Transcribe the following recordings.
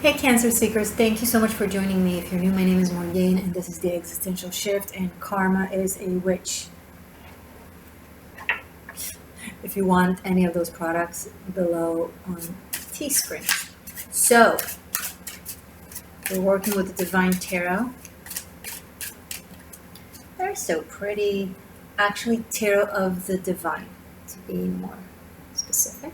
Hey Cancer Seekers, thank you so much for joining me. If you're new, my name is Morgane and this is the Existential Shift, and Karma is a witch. If you want any of those products, below on Teespring. So, we're working with the Divine Tarot. They're so pretty. Actually, Tarot of the Divine, to be more specific.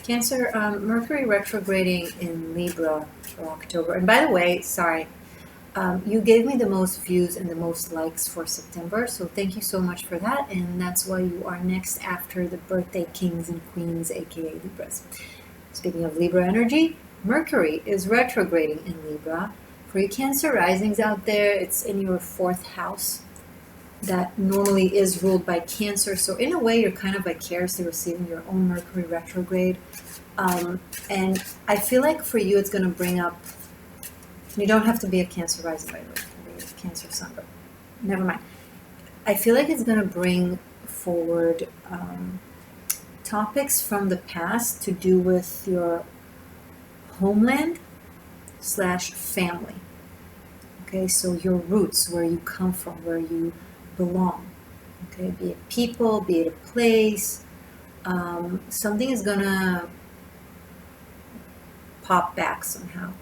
Cancer, Mercury retrograding in Libra for October. And by the way, sorry, you gave me the most views and the most likes for September, so thank you so much for that. And that's why you are next after the birthday kings and queens, aka Libras. Speaking of Libra energy, Mercury is retrograding in Libra. For you Cancer risings out there, it's in your 4th house that normally is ruled by Cancer. So in a way, you're kind of vicariously receiving your own Mercury retrograde. And I feel like for you, it's going to bring up, you don't have to be a Cancer rising, by the way, you can be a Cancer sun, but never mind. I feel like it's going to bring forward topics from the past to do with your homeland / family. Okay, so your roots, where you come from, where you belong. Okay, be it people, be it a place. Something is gonna pop back somehow.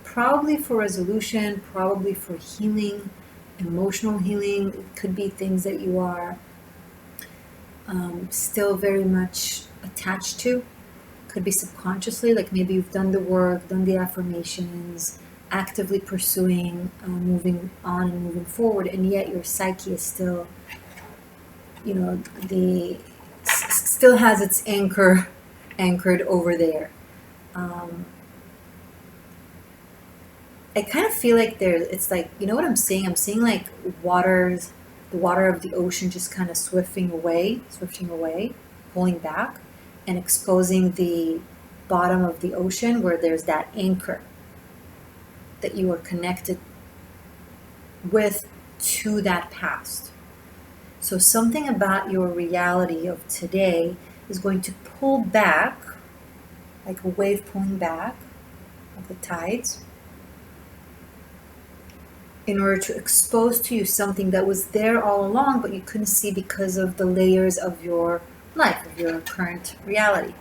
Probably for resolution, probably for healing, emotional healing. It could be things that you are still very much attached to. Could be subconsciously, like maybe you've done the work, done the affirmations, actively pursuing, moving on and moving forward, and yet your psyche is still, still has its anchored over there. I kind of feel like it's like, you know what I'm seeing? I'm seeing like the water of the ocean just kind of swifting away, pulling back, and exposing the bottom of the ocean where there's that anchor that you are connected with to that past. So something about your reality of today is going to pull back, like a wave pulling back of the tides, in order to expose to you something that was there all along, but you couldn't see because of the layers of your life, of your current reality.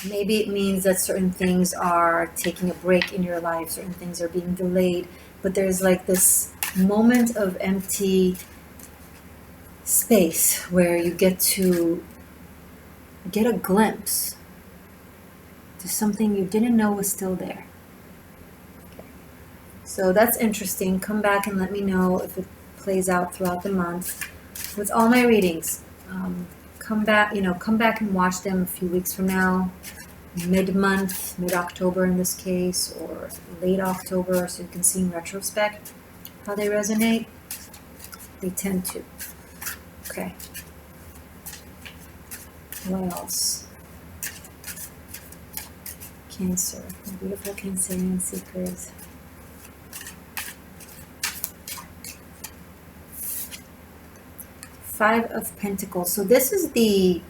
Maybe it means that certain things are taking a break in your life, certain things are being delayed, but there's like this moment of empty space where you get to get a glimpse to something you didn't know was still there. Okay. So that's interesting. Come back and let me know if it plays out throughout the month. With all my readings, come back and watch them a few weeks from now, mid-month, mid-October in this case, or late October, so you can see in retrospect how they resonate. They tend to. Okay. What else? Cancer, my beautiful Cancerian seekers. Five of Pentacles. So this is the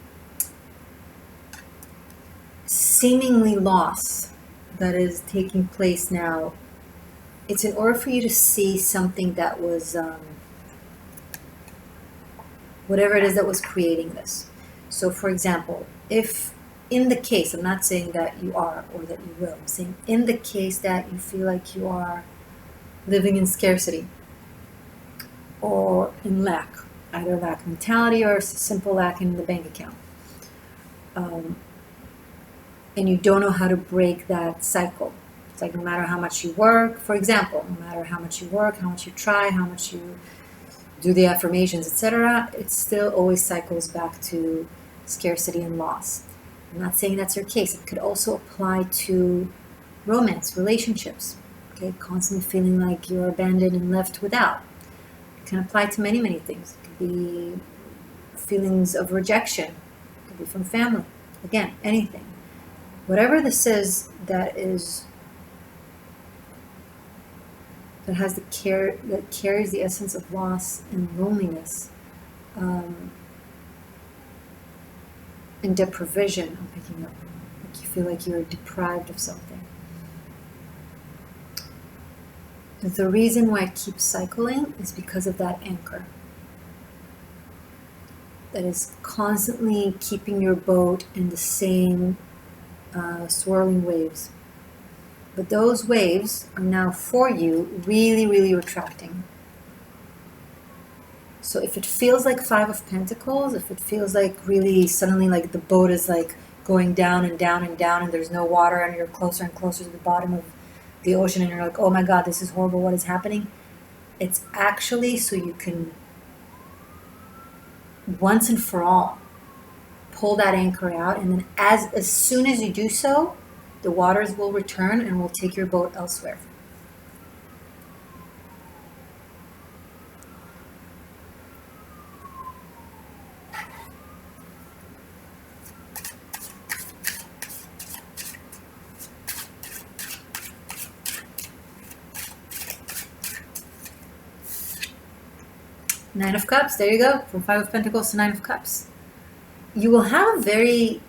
seemingly loss that is taking place now. It's in order for you to see something that was, whatever it is that was creating this. So for example, if in the case, I'm not saying that you are or that you will, I'm saying in the case that you feel like you are living in scarcity or in lack, either lack mentality or simple lack in the bank account. And you don't know how to break that cycle. It's like no matter how much you work, for example, no matter how much you work, how much you try, how much you do the affirmations, etc., it still always cycles back to scarcity and loss. I'm not saying that's your case. It could also apply to romance, relationships. Okay, constantly feeling like you're abandoned and left without. It can apply to many, many things. It could be feelings of rejection. It could be from family. Again, anything. Whatever this is that has the care, that carries the essence of loss and loneliness, And deprivation, I'm picking up. Like you feel like you're deprived of something. The reason why it keeps cycling is because of that anchor that is constantly keeping your boat in the same swirling waves. But those waves are now for you really, really retracting. So if it feels like Five of Pentacles, if it feels like really suddenly like the boat is like going down and down and down and there's no water and you're closer and closer to the bottom of the ocean and you're like, oh my God, this is horrible, what is happening? It's actually so you can once and for all pull that anchor out, and then as soon as you do so, the waters will return and will take your boat elsewhere. Nine of Cups, there you go. From Five of Pentacles to Nine of Cups. You will have a very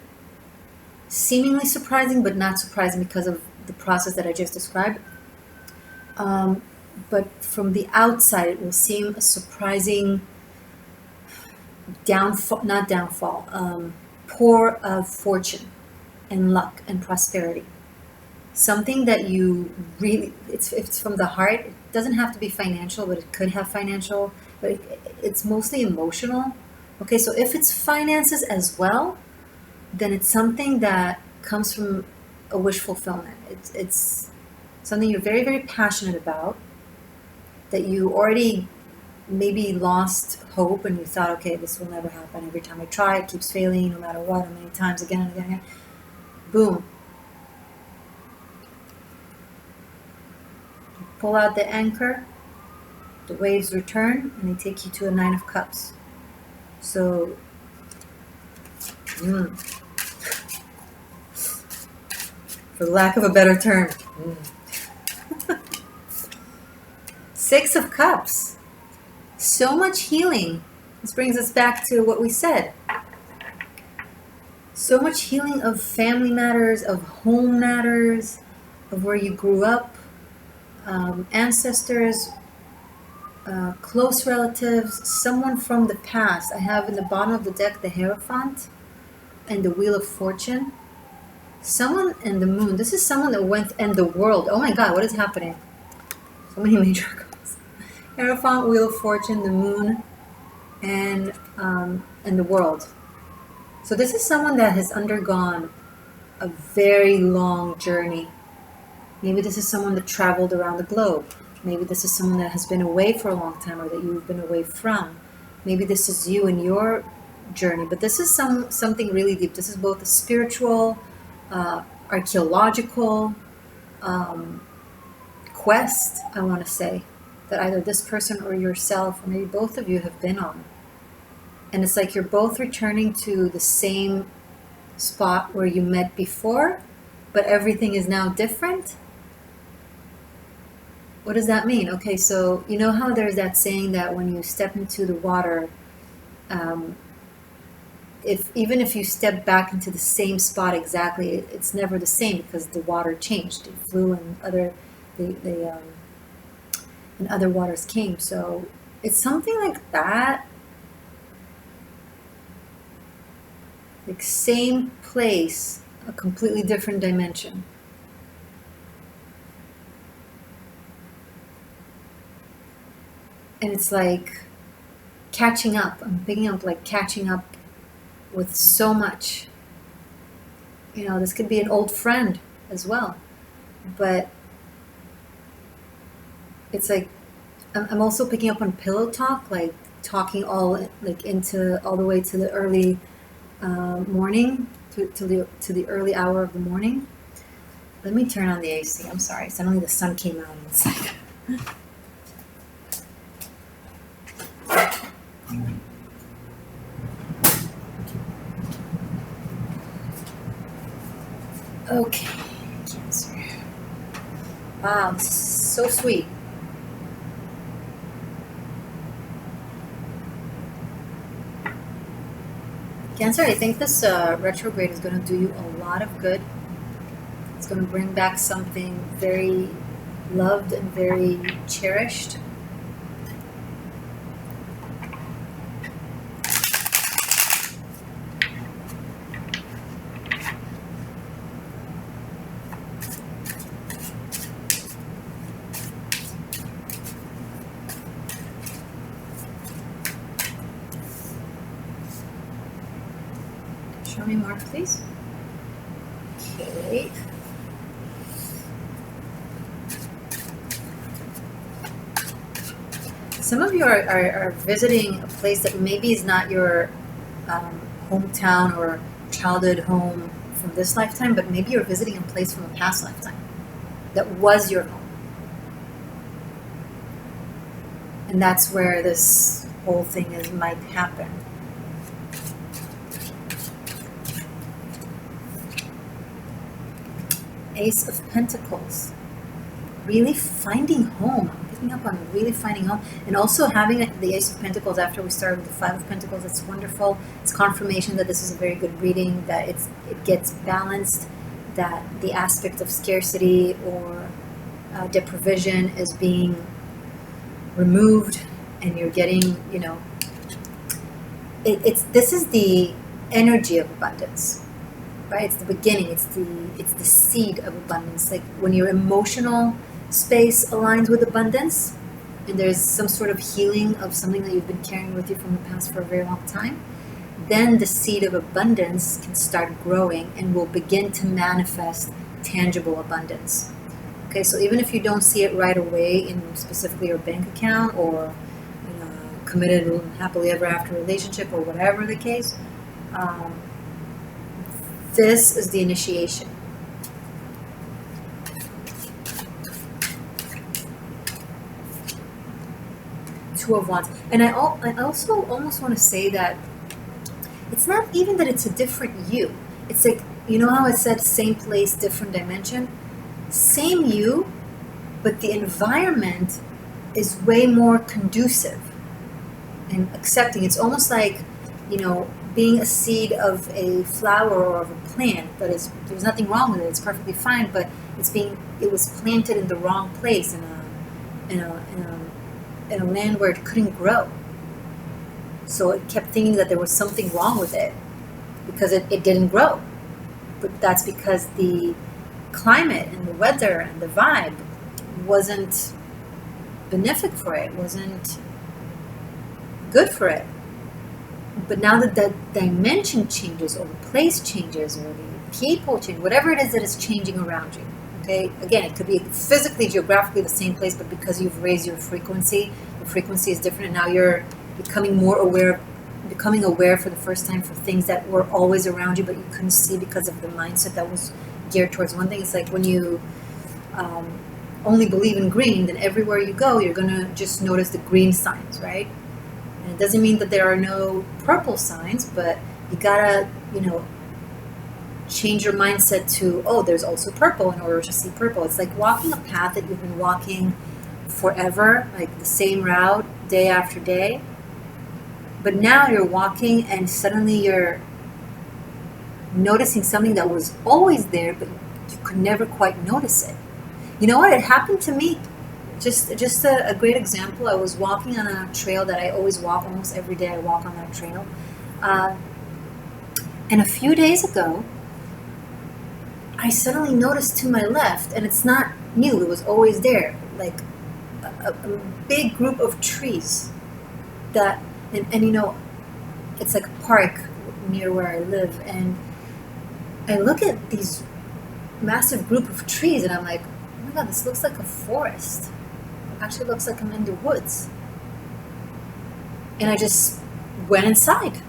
seemingly surprising, but not surprising because of the process that I just described. But from the outside, it will seem a surprising downfall, not downfall, pour of fortune and luck and prosperity. Something that you really, it's from the heart. It doesn't have to be financial, but it could have financial, but it's mostly emotional. Okay, so if it's finances as well, then it's something that comes from a wish fulfillment. It's something you're very, very passionate about, that you already maybe lost hope and you thought, okay, this will never happen. Every time I try, it keeps failing, no matter what, how many times, again and again and again. Boom. You pull out the anchor, the waves return, and they take you to a Nine of Cups. So, for lack of a better term, Six of Cups. So much healing. This brings us back to what we said. So much healing of family matters, of home matters, of where you grew up, ancestors, close relatives, someone from the past. I have in the bottom of the deck the Hierophant and the Wheel of Fortune. Someone and the Moon. This is someone that went, and the World. Oh my God, what is happening? So many major cards. Hierophant, Wheel of Fortune, the Moon, and the World. So this is someone that has undergone a very long journey. Maybe this is someone that traveled around the globe. Maybe this is someone that has been away for a long time or that you've been away from. Maybe this is you and your journey. But this is something really deep. This is both a spiritual, archaeological quest, I want to say, that either this person or yourself, or maybe both of you, have been on. And it's like you're both returning to the same spot where you met before, but everything is now different. What does that mean? Okay, so you know how there's that saying that when you step into the water, even if you step back into the same spot exactly, it's never the same because the water changed. It flew and other waters came. So it's something like that. Like same place, a completely different dimension. And it's like catching up. I'm picking up like catching up with so much. You know, this could be an old friend as well. But it's like, I'm also picking up on pillow talk, like talking all like into all the way to the early morning, to the early hour of the morning. Let me turn on the AC. I'm sorry. Suddenly the sun came out and it's like... Okay, Cancer. Wow, this is so sweet. Cancer, I think this retrograde is going to do you a lot of good. It's going to bring back something very loved and very cherished. Show me more, please. Okay. Some of you are visiting a place that maybe is not your hometown or childhood home from this lifetime, but maybe you're visiting a place from a past lifetime that was your home. And that's where this whole thing might happen. Ace of Pentacles. Really finding home. I'm picking up on really finding home. And also having the Ace of Pentacles after we started with the Five of Pentacles. It's wonderful. It's confirmation that this is a very good reading, that it gets balanced, that the aspect of scarcity or deprivation is being removed, and you're getting, you know, this is the energy of abundance. Right? It's the beginning. It's the seed of abundance. Like when your emotional space aligns with abundance, and there's some sort of healing of something that you've been carrying with you from the past for a very long time, then the seed of abundance can start growing and will begin to manifest tangible abundance. Okay, so even if you don't see it right away in specifically your bank account or in a committed happily ever after relationship or whatever the case, this is the initiation. Two of Wands. And I also almost want to say that it's not even that it's a different you. It's like, you know how I said same place, different dimension? Same you, but the environment is way more conducive and accepting. It's almost like, you know, being a seed of a flower or of a plant, but there's nothing wrong with it. It's perfectly fine, but it was planted in the wrong place in a land where it couldn't grow. So it kept thinking that there was something wrong with it because it didn't grow. But that's because the climate and the weather and the vibe wasn't benefic for it, wasn't good for it. But now that the dimension changes, or the place changes, or the people change, whatever it is that is changing around you, okay? Again, it could be physically, geographically the same place, but because you've raised your frequency, the frequency is different, and now you're becoming more aware, becoming aware for the first time for things that were always around you, but you couldn't see because of the mindset that was geared towards one thing. It's like when you only believe in green, then everywhere you go, you're going to just notice the green signs, right? And it doesn't mean that there are no purple signs, but you gotta, you know, change your mindset to, oh, there's also purple in order to see purple. It's like walking a path that you've been walking forever, like the same route day after day. But now you're walking and suddenly you're noticing something that was always there, but you could never quite notice it. You know what? It happened to me. Just a great example. I was walking on a trail that I always walk, almost every day I walk on that trail. And a few days ago, I suddenly noticed to my left, and it's not new, it was always there, like a big group of trees that, and you know, it's like a park near where I live, and I look at these massive group of trees and I'm like, oh my God, this looks like a forest. Actually looks like I'm in the woods. And I just went inside.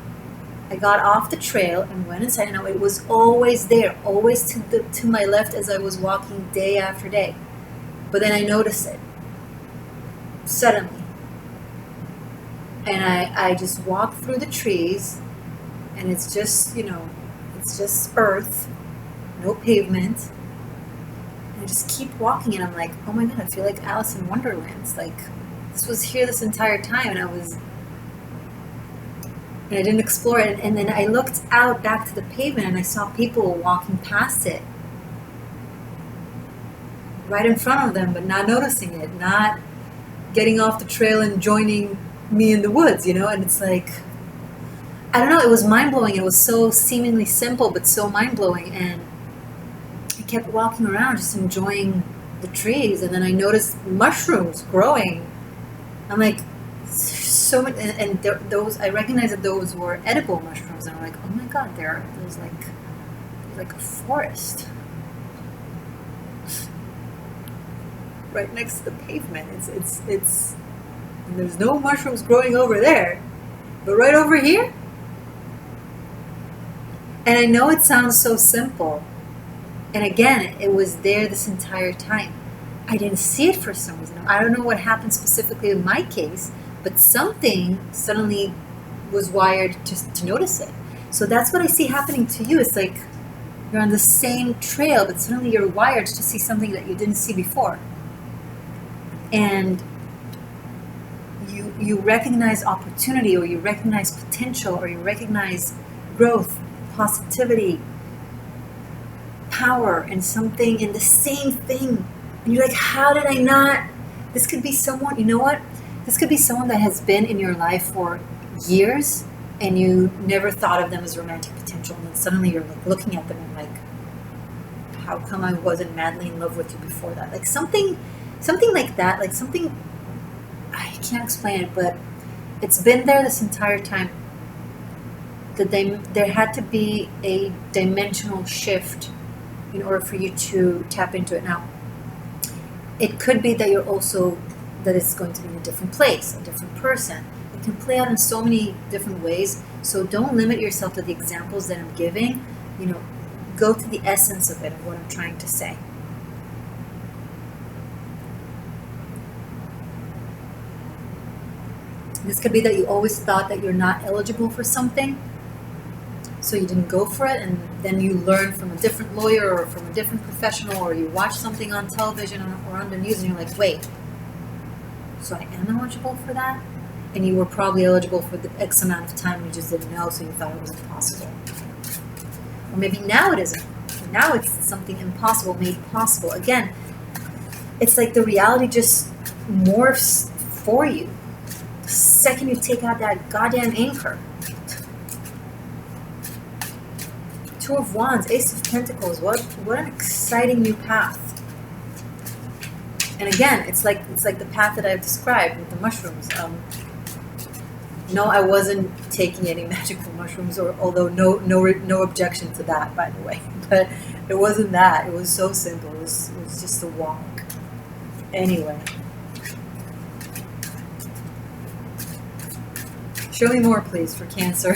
I got off the trail and went inside, and it was always there, always to my left as I was walking day after day. But then I noticed it suddenly. And I just walked through the trees, and it's just, you know, it's just earth, no pavement. I just keep walking, and I'm like, oh my God, I feel like Alice in Wonderland. It's like this was here this entire time, and I was and I didn't explore it. And then I looked out back to the pavement and I saw people walking past it, right in front of them, but not noticing it, not getting off the trail and joining me in the woods, you know? And it's like, I don't know, it was mind-blowing. It was so seemingly simple, but so mind-blowing. And I kept walking around just enjoying the trees. And then I noticed mushrooms growing. I'm like, so many, and those, I recognized that those were edible mushrooms. And I'm like, oh my God, there's like a forest right next to the pavement. It's and there's no mushrooms growing over there, but right over here. And I know it sounds so simple. And again, it was there this entire time. I didn't see it for some reason. I don't know what happened specifically in my case, but something suddenly was wired to notice it. So that's what I see happening to you. It's like you're on the same trail, but suddenly you're wired to see something that you didn't see before. And you recognize opportunity, or you recognize potential, or you recognize growth, positivity, power, and something in the same thing. And you're like, how did I not? This could be someone, you know what? This could be someone that has been in your life for years and you never thought of them as romantic potential. And then suddenly you're like looking at them and like, how come I wasn't madly in love with you before that? Like something like that, like something, I can't explain it, but it's been there this entire time. That there had to be a dimensional shift in order for you to tap into it. Now, it could be that that it's going to be in a different place, a different person. It can play out in so many different ways. So don't limit yourself to the examples that I'm giving. You know, go to the essence of it, of what I'm trying to say. This could be that you always thought that you're not eligible for something, so you didn't go for it, and then you learn from a different lawyer or from a different professional, or you watch something on television or on the news and you're like, wait, so I am eligible for that? And you were probably eligible for the X amount of time and you just didn't know, so you thought it was impossible. Or maybe now it isn't. Now it's something impossible made possible. Again, it's like the reality just morphs for you. The second you take out that goddamn anchor. Two of Wands, Ace of Pentacles. What an exciting new path. And again, it's like the path that I've described with the mushrooms. No, I wasn't taking any magical mushrooms, although no objection to that, by the way. But it wasn't that. It was so simple. It was just a walk. Anyway. Show me more, please, for Cancer.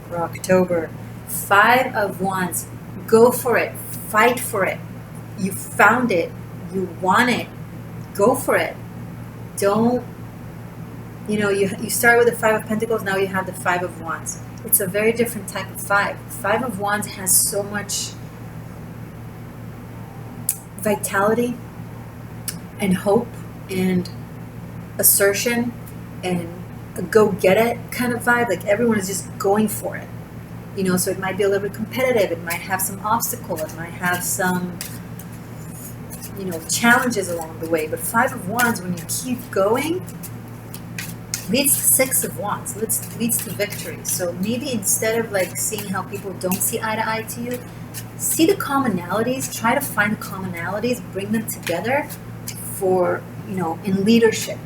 For October. 5 of Wands. Go for it. Fight for it. You found it. You want it. Go for it. Don't, you start with the 5 of Pentacles, now you have the 5 of Wands. It's a very different type of 5. 5 of Wands has so much vitality and hope and assertion and a go-get-it kind of vibe. Like everyone is just going for it. So it might be a little bit competitive. It might have some obstacle. It might have some, challenges along the way. But 5 of Wands, when you keep going, leads to 6 of Wands, leads to victory. So maybe instead of like seeing how people don't see eye to eye to you, see the commonalities, try to find the commonalities, bring them together for, in leadership.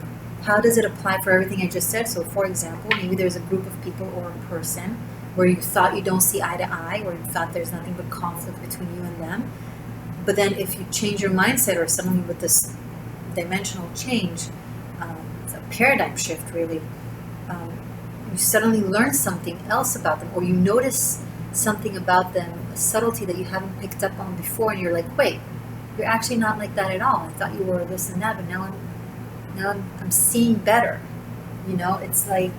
How does it apply for everything I just said? So for example, maybe there's a group of people or a person where you thought you don't see eye to eye, or you thought there's nothing but conflict between you and them. But then if you change your mindset, or someone with this dimensional change, it's a paradigm shift really, you suddenly learn something else about them, or you notice something about them, a subtlety that you haven't picked up on before, and you're like, wait, you're actually not like that at all. I thought you were this and that, but now I'm seeing better. It's like,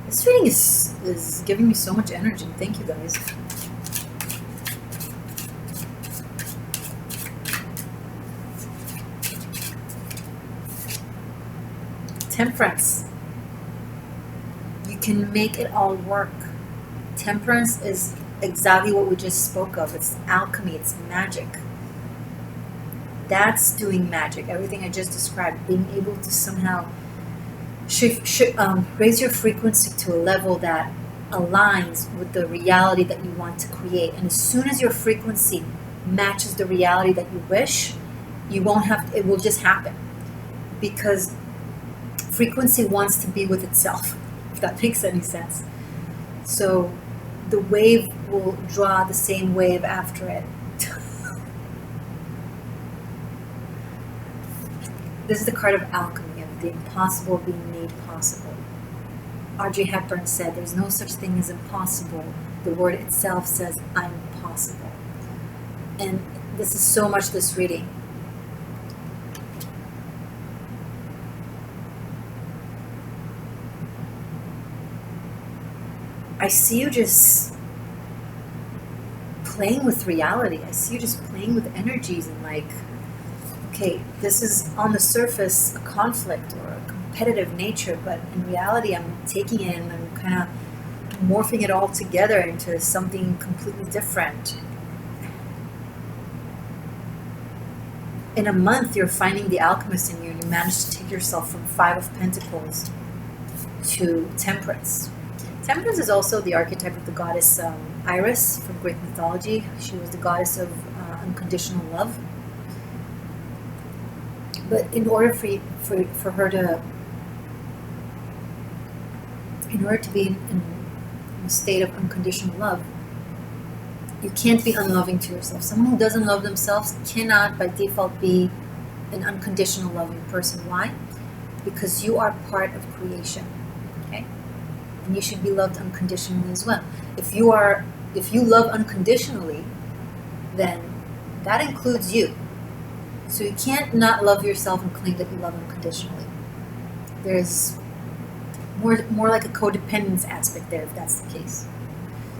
this reading is giving me so much energy. Thank you, guys. Temperance. can make it all work. Temperance is exactly what we just spoke of. It's alchemy, it's magic. That's doing magic. Everything I just described, being able to somehow raise your frequency to a level that aligns with the reality that you want to create. And as soon as your frequency matches the reality that you wish, you won't have, it will just happen. Because frequency wants to be with itself, if that makes any sense. So the wave will draw the same wave after it. This is the card of alchemy, of the impossible being made possible. Audrey Hepburn said, there's no such thing as impossible. The word itself says, I'm possible. And this is so much this reading. I see you just playing with reality. I see you just playing with energies and like, okay, this is on the surface a conflict or a competitive nature, but in reality I'm taking it and I'm kind of morphing it all together into something completely different. In a month you're finding the alchemist in you and you manage to take yourself from 5 of Pentacles to Temperance. Temperance is also the archetype of the goddess Iris from Greek mythology. She was the goddess of unconditional love. But in order for her to, in order to be in a state of unconditional love, you can't be unloving to yourself. Someone who doesn't love themselves cannot by default be an unconditional loving person. Why? Because you are part of creation. Okay? And you should be loved unconditionally as well. If you love unconditionally, then that includes you. So you can't not love yourself and claim that you love unconditionally. There's more like a codependence aspect there, if that's the case.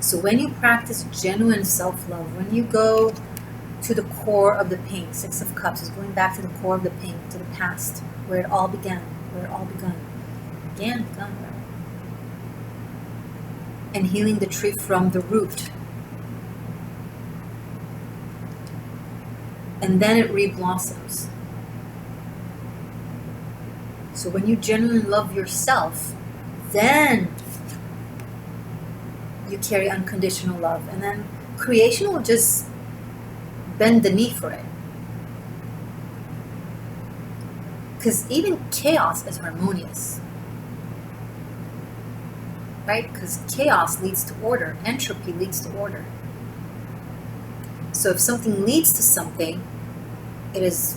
So when you practice genuine self-love, when you go to the core of the pain, 6 of Cups is going back to the core of the pain, to the past, where it all began, begun, right? And healing the tree from the root. And then it re-blossoms. So when you genuinely love yourself, then you carry unconditional love. And then creation will just bend the knee for it. Because even chaos is harmonious. Right? Because chaos leads to order. Entropy leads to order. So if something leads to something, it is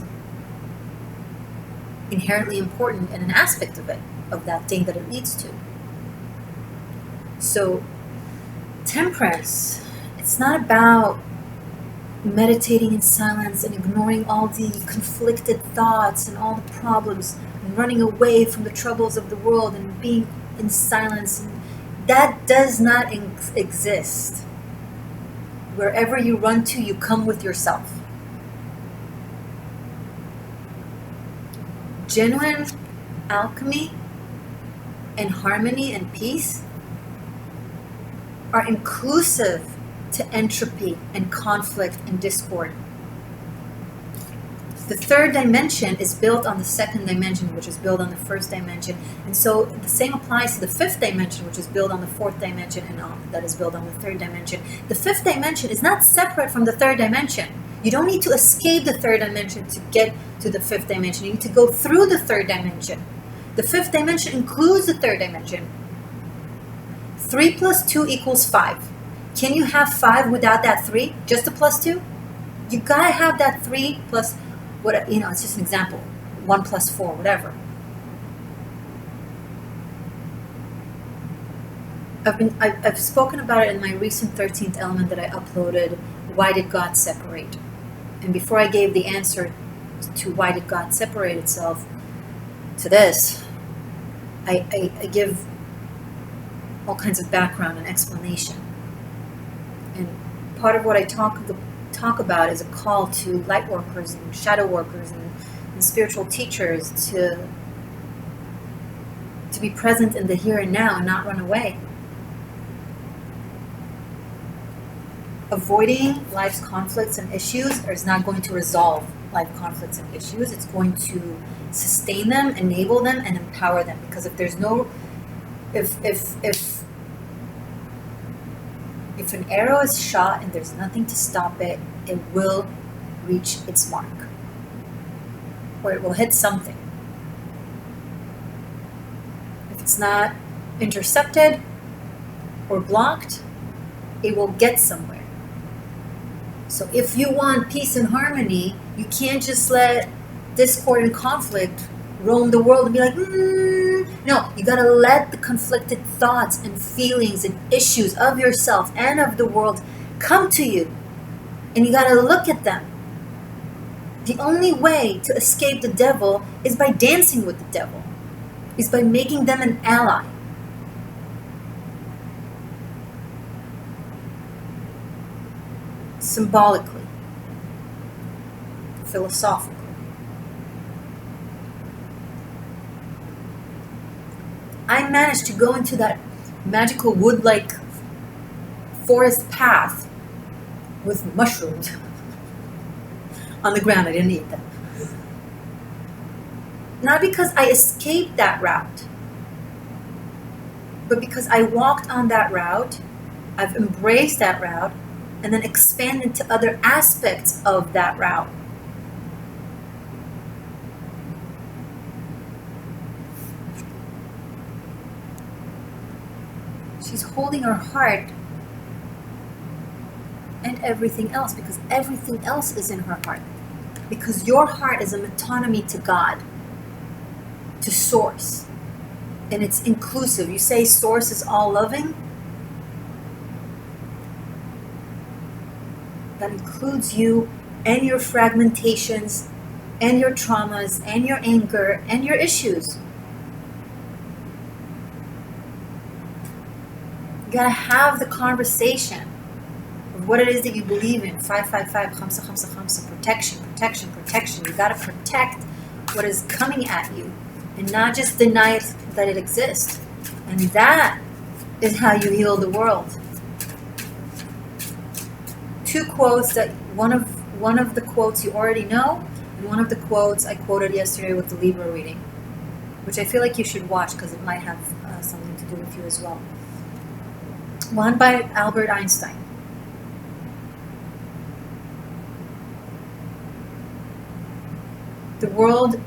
inherently important and an aspect of it, of that thing that it leads to. So temperance, it's not about meditating in silence and ignoring all the conflicted thoughts and all the problems and running away from the troubles of the world and being in silence. And that does not exist. Wherever you run to, you come with yourself. Genuine alchemy and harmony and peace are inclusive to entropy and conflict and discord. The 3rd dimension is built on the 2nd dimension, which is built on the 1st dimension. And so the same applies to the 5th dimension, which is built on the 4th dimension, and that is built on the 3rd dimension. The 5th dimension is not separate from the 3rd dimension. You don't need to escape the 3rd dimension to get to the 5th dimension. You need to go through the 3rd dimension. The 5th dimension includes the 3rd dimension. 3 plus 2 equals 5. Can you have 5 without that 3? Just a plus 2? You gotta have that 3 plus, what, you know, it's just an example. 1 plus 4, whatever. I've spoken about it in my recent 13th element that I uploaded, Why Did God Separate? And before I gave the answer to why did God separate itself to this, I give all kinds of background and explanation. And part of what I talk about is a call to light workers and shadow workers and spiritual teachers to to be present in the here and now and not run away. Avoiding life's conflicts and issues is not going to resolve life conflicts and issues. It's going to sustain them, enable them, and empower them. Because if there's no, if an arrow is shot and there's nothing to stop it, it will reach its mark, or it will hit something. If it's not intercepted or blocked, it will get somewhere. So if you want peace and harmony, you can't just let discord and conflict roam the world and be like, No, you gotta let the conflicted thoughts and feelings and issues of yourself and of the world come to you. And you gotta look at them. The only way to escape the devil is by dancing with the devil, is by making them an ally. Symbolically, philosophically. I managed to go into that magical wood-like forest path with mushrooms on the ground. I didn't eat them. Not because I escaped that route, but because I walked on that route, I've embraced that route, and then expanded to other aspects of that route. She's holding her heart and everything else, because everything else is in her heart. Because your heart is a metonymy to God, to Source. And it's inclusive. You say Source is all loving. That includes you and your fragmentations and your traumas and your anger and your issues. You gotta have the conversation of what it is that you believe in. 555, khamsa, khamsa, khamsa. Protection, protection, protection. You gotta protect what is coming at you and not just deny it, that it exists. And that is how you heal the world. Two quotes that one of the quotes you already know, and one of the quotes I quoted yesterday with the Libra reading, which I feel like you should watch because it might have something to do with you as well. One by Albert Einstein. The world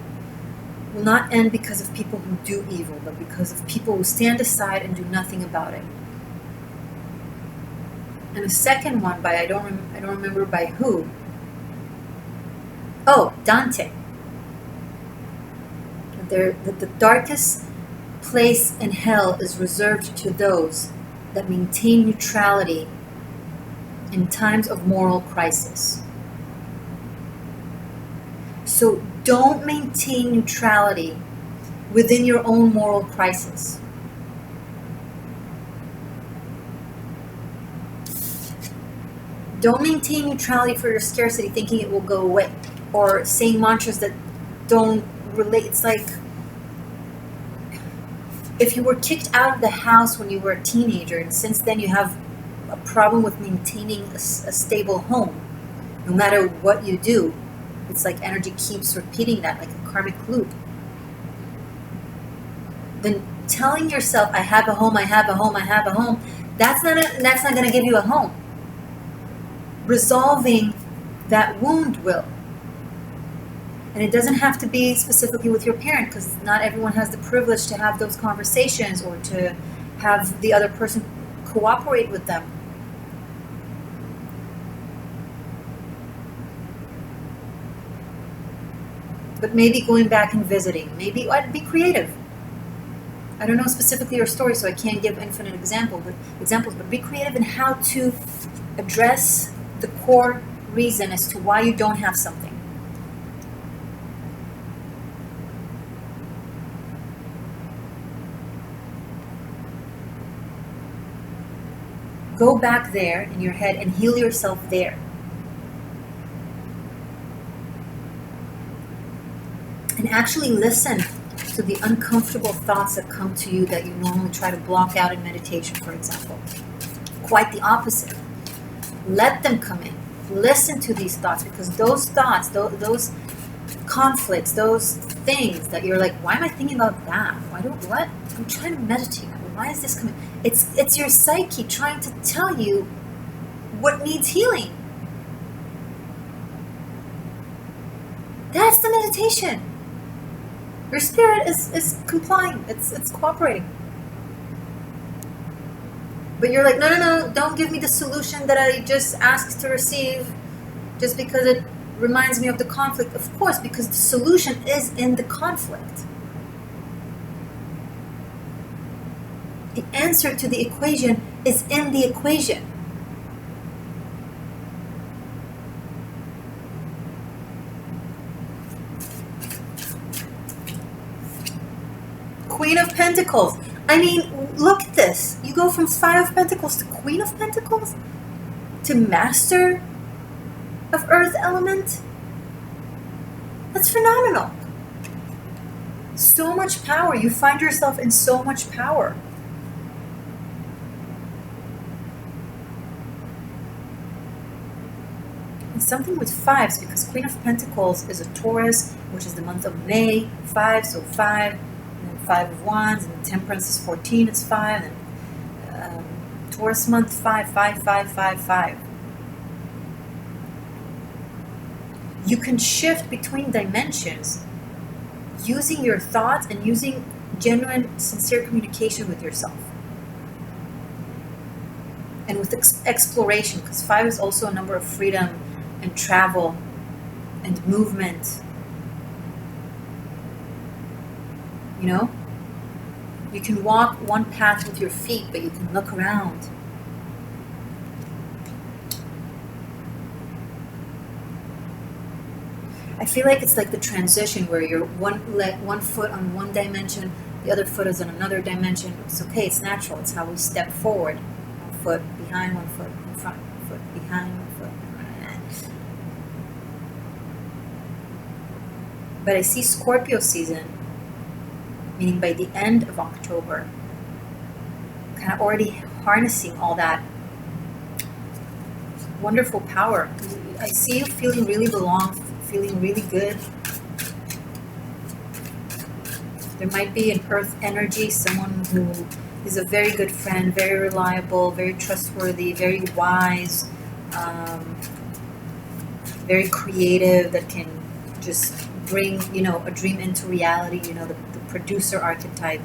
will not end because of people who do evil, but because of people who stand aside and do nothing about it. And the second one by I don't remember by who. Oh, Dante. The darkest place in hell is reserved to those that maintain neutrality in times of moral crisis. So don't maintain neutrality within your own moral crisis. Don't maintain neutrality for your scarcity thinking it will go away, or saying mantras that don't relate. It's like if you were kicked out of the house when you were a teenager, and since then you have a problem with maintaining a stable home, no matter what you do, it's like energy keeps repeating that, like a karmic loop. Then telling yourself, I have a home, I have a home, I have a home, that's not going to give you a home. Resolving that wound will. And it doesn't have to be specifically with your parent, because not everyone has the privilege to have those conversations or to have the other person cooperate with them. But maybe going back and visiting. Maybe be creative. I don't know specifically your story, so I can't give infinite examples, but be creative in how to address the core reason as to why you don't have something. Go back there in your head and heal yourself there. And actually listen shift to the uncomfortable thoughts that come to you that you normally try to block out in meditation, for example. Quite the opposite. Let them come in. Listen to these thoughts, because those thoughts, those conflicts, those things that you're like, why am I thinking about that? What? I'm trying to meditate. Why is this coming? It's your psyche trying to tell you what needs healing. That's the meditation. Your spirit is complying. It's cooperating. But you're like, no, don't give me the solution that I just asked to receive just because it reminds me of the conflict. Of course, because the solution is in the conflict. The answer to the equation is in the equation. Queen of Pentacles. I mean, look at this. You go from Five of Pentacles to Queen of Pentacles to Master of Earth Element. That's phenomenal. So much power. You find yourself in so much power. And something with fives, because Queen of Pentacles is a Taurus, which is the month of May. 5, so 5. And then 5 of Wands, and Temperance is 14, it's 5. And Taurus month, 5, 5, 5, 5, 5. You can shift between dimensions using your thoughts and using genuine, sincere communication with yourself. And with exploration, because 5 is also a number of freedom and travel and movement. You know? You can walk one path with your feet, but you can look around. I feel like it's like the transition where you're one foot on one dimension, the other foot is on another dimension. It's okay, it's natural. It's how we step forward. One foot behind, one foot in front, one foot behind, one foot. But I see Scorpio season, meaning by the end of October, kind of already harnessing all that wonderful power. I see you feeling really belong, feeling really good. There might be an earth energy, someone who is a very good friend, very reliable, very trustworthy, very wise, very creative, that can just bring, a dream into reality, the producer archetype.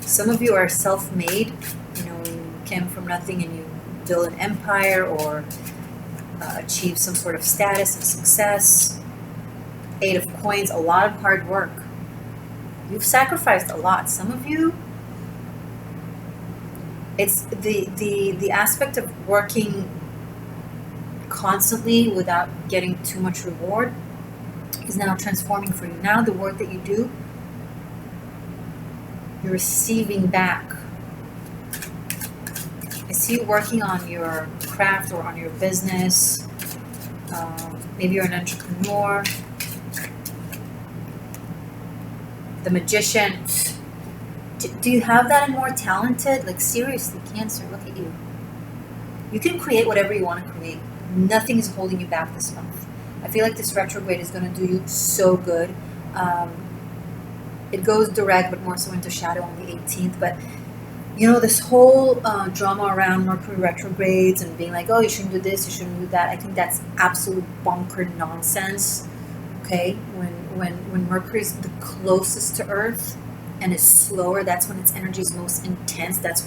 Some of you are self-made, you came from nothing and you build an empire or achieve some sort of status and success. 8 of Coins, a lot of hard work. You've sacrificed a lot. Some of you, it's the aspect of working constantly without getting too much reward is now transforming for you. Now the work that you do, you're receiving back. I see you working on your craft or on your business. Maybe you're an entrepreneur. The Magician. Do you have that in More Talented? Like, seriously, Cancer, look at you. You can create whatever you want to create. Nothing is holding you back this month. I feel like this retrograde is going to do you so good. It goes direct, but more so into shadow on the 18th. But, this whole drama around Mercury retrogrades and being like, oh, you shouldn't do this, you shouldn't do that. I think that's absolute bunker nonsense. Okay? When Mercury is the closest to Earth and is slower, that's when its energy is most intense. That's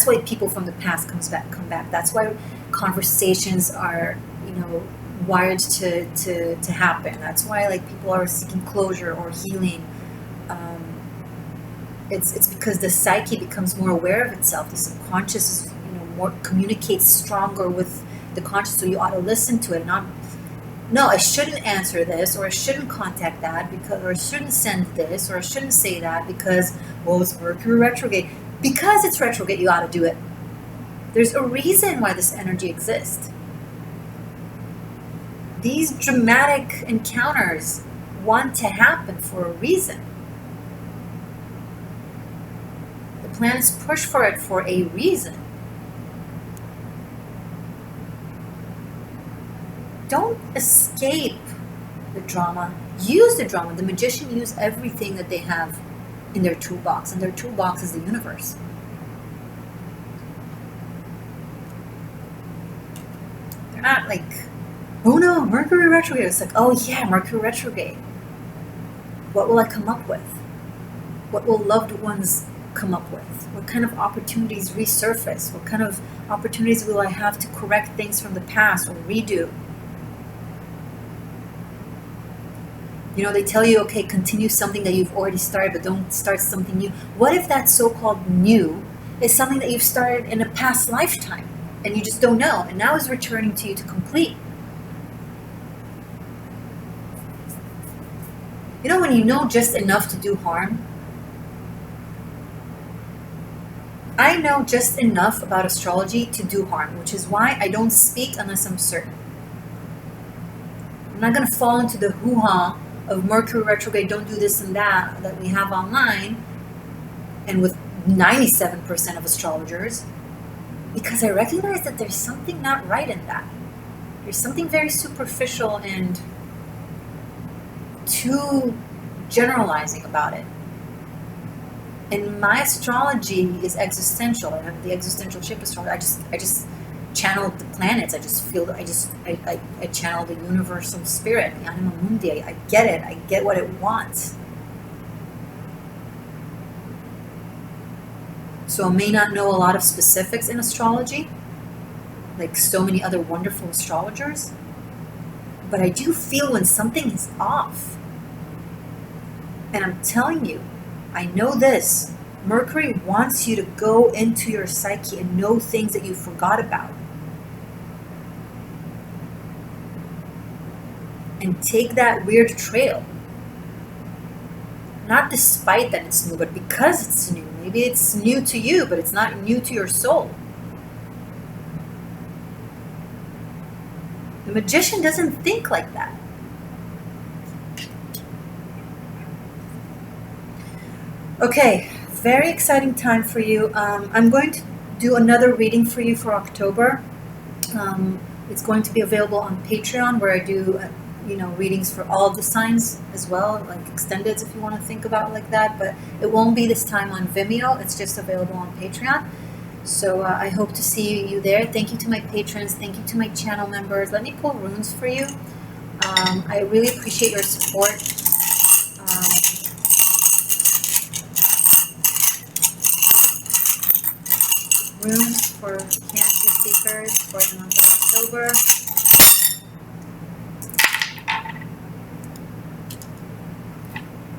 why people from the past come back. That's why conversations are, wired to happen. That's why people are seeking closure or healing. It's because the psyche becomes more aware of itself. The subconscious is, more communicates stronger with the conscious. So you ought to listen to it, not, no, I shouldn't answer this, or I shouldn't contact that because, or I shouldn't send this, or I shouldn't say that because, well, it's Mercury retrograde. Because it's retrograde, you ought to do it. There's a reason why this energy exists. These dramatic encounters want to happen for a reason. The planets push for it for a reason. Don't escape the drama. Use the drama. The magician used everything that they have in their toolbox, and their toolbox is the universe. They're not like, oh no, Mercury retrograde. It's like, oh yeah, Mercury retrograde. What will I come up with? What will loved ones come up with? What kind of opportunities resurface? What kind of opportunities will I have to correct things from the past or redo? You know, they tell you, okay, continue something that you've already started, but don't start something new. What if that so-called new is something that you've started in a past lifetime and you just don't know, and now is returning to you to complete? You know, when you know just enough to do harm? I know just enough about astrology to do harm, which is why I don't speak unless I'm certain. I'm not going to fall into the hoo-ha of Mercury retrograde, don't do this and that we have online, and with 97% of astrologers, because I recognize that there's something not right in that. There's something very superficial and too generalizing about it. And my astrology is existential. I have the existential ship astrology. I just channel the planets. I just feel, I channel the universal spirit, the anima mundi. I get it. I get what it wants. So I may not know a lot of specifics in astrology, like so many other wonderful astrologers, but I do feel when something is off. And I'm telling you, I know this. Mercury wants you to go into your psyche and know things that you forgot about. And take that weird trail. Not despite that it's new, but because it's new. Maybe it's new to you, but it's not new to your soul. The magician doesn't think like that. Okay, very exciting time for you. I'm going to do another reading for you for October. It's going to be available on Patreon, where I do readings for all the signs as well, like extended if you want to think about it like that, but it won't be this time on Vimeo. It's just available on Patreon. So I hope to see you there. Thank you to my patrons. Thank you to my channel members. Let me pull runes for you. I really appreciate your support. Runes for Cancer seekers for the month of October.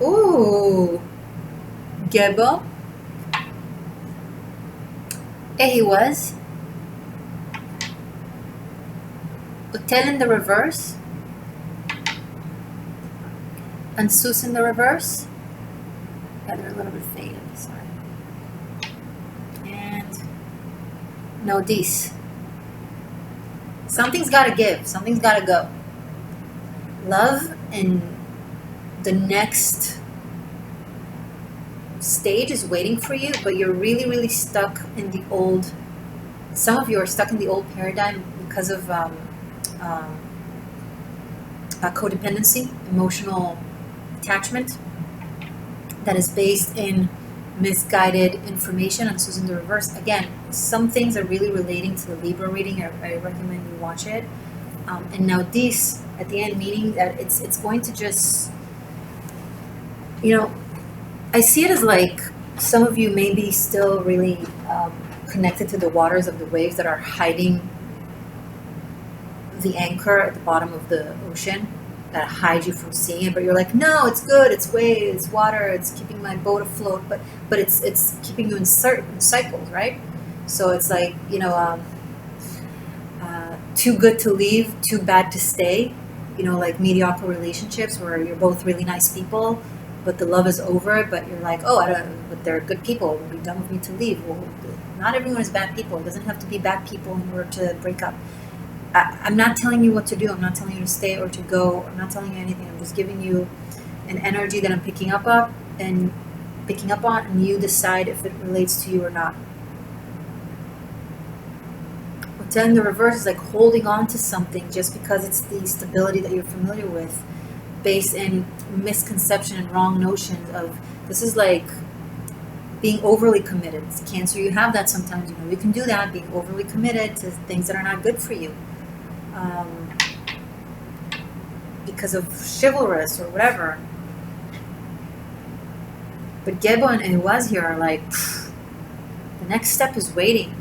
Ooh, Gebo, Ehiwaz, Utel in the reverse, Ansus in the reverse. Yeah, they're a little bit faded, sorry. And Nodis. Something's got to give, something's got to go. Love and the next stage is waiting for you, but you're really, really stuck in the old. Some of you are stuck in the old paradigm because of codependency, emotional attachment that is based in misguided information. And so in the reverse, again, some things are really relating to the Libra reading. I recommend you watch it. And now this at the end, meaning that it's going to just, I see it as like some of you may be still really connected to the waters of the waves that are hiding the anchor at the bottom of the ocean, that hide you from seeing it. But you're like, no, it's good. It's waves, it's water. It's keeping my boat afloat. But it's keeping you in certain cycles, right? So it's like too good to leave, too bad to stay. Like mediocre relationships where you're both really nice people, but the love is over, but you're like, oh, but they're good people. It would be dumb of me to leave. Well, not everyone is bad people. It doesn't have to be bad people in order to break up. I'm not telling you what to do. I'm not telling you to stay or to go. I'm not telling you anything. I'm just giving you an energy that I'm picking up on, and you decide if it relates to you or not. But then the reverse is like holding on to something just because it's the stability that you're familiar with, based in misconception and wrong notions of, this is like being overly committed. It's Cancer, you have that sometimes. You know, you can do that, being overly committed to things that are not good for you, because of chivalrous or whatever. But Gebo and Ehwaz here are like, the next step is waiting.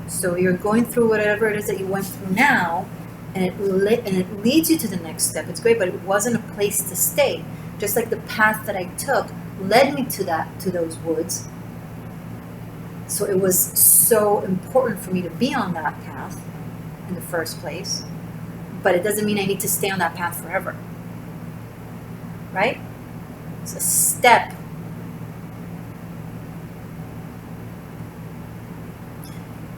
So you're going through whatever it is that you went through now, and it leads you to the next step. It's great, but it wasn't a place to stay. Just like the path that I took led me to those woods. So it was so important for me to be on that path in the first place. But it doesn't mean I need to stay on that path forever. Right? It's a step.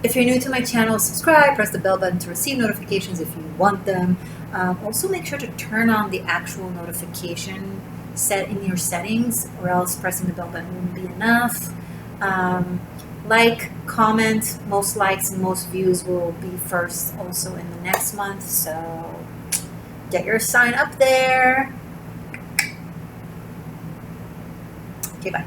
If you're new to my channel, subscribe, press the bell button to receive notifications if you want them. Also make sure to turn on the actual notification set in your settings, or else pressing the bell button wouldn't be enough. Like, comment, most likes and most views will be first also in the next month, so get your sign up there. Okay, bye.